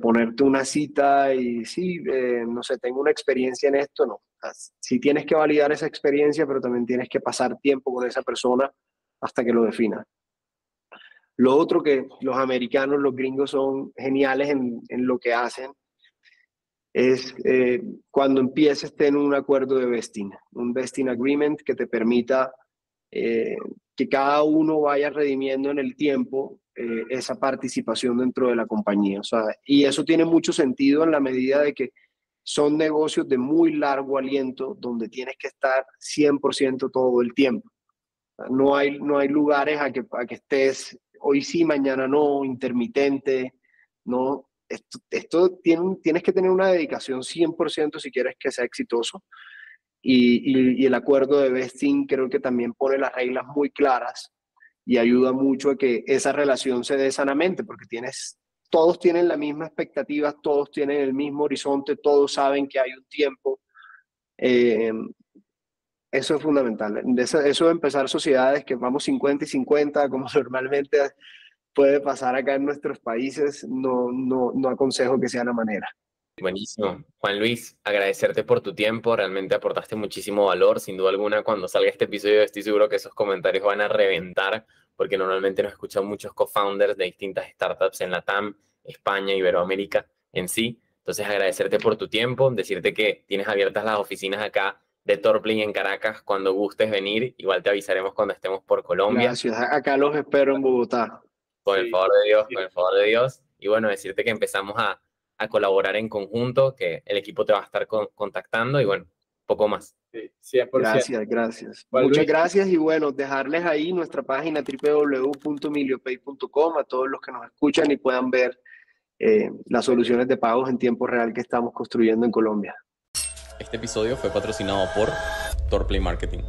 ponerte una cita y sí, no sé, tengo una experiencia en esto, no. O sea, sí tienes que validar esa experiencia, pero también tienes que pasar tiempo con esa persona hasta que lo definas. Lo otro que los americanos, los gringos son geniales en lo que hacen es cuando empieces tener un acuerdo de vesting, un vesting agreement que te permita que cada uno vaya redimiendo en el tiempo esa participación dentro de la compañía. O sea, y eso tiene mucho sentido en la medida de que son negocios de muy largo aliento donde tienes que estar 100% todo el tiempo. No hay lugares a que estés hoy sí, mañana no, intermitente, no. Tienes que tener una dedicación 100% si quieres que sea exitoso. Y el acuerdo de vesting creo que también pone las reglas muy claras y ayuda mucho a que esa relación se dé sanamente, porque todos tienen la misma expectativa, todos tienen el mismo horizonte, todos saben que hay un tiempo. Eso es fundamental. Eso de empezar sociedades que vamos 50 y 50, como normalmente puede pasar acá en nuestros países, no aconsejo que sea la manera. Buenísimo. Juan Luis, agradecerte por tu tiempo, realmente aportaste muchísimo valor, sin duda alguna, cuando salga este episodio estoy seguro que esos comentarios van a reventar, porque normalmente nos escuchan muchos co-founders de distintas startups en LATAM, España, Iberoamérica en sí. Entonces agradecerte por tu tiempo, decirte que tienes abiertas las oficinas acá de Torplay en Caracas cuando gustes venir, igual te avisaremos cuando estemos por Colombia. Gracias, acá los espero en Bogotá. Con el favor de Dios, con el favor de Dios. Y bueno, decirte que empezamos a colaborar en conjunto, que el equipo te va a estar contactando y bueno, poco más. Sí, 100%. Gracias. Juan Muchas Luis, gracias y bueno, dejarles ahí nuestra página www.miliopay.com a todos los que nos escuchan y puedan ver las soluciones de pagos en tiempo real que estamos construyendo en Colombia. Este episodio fue patrocinado por Torplay Marketing.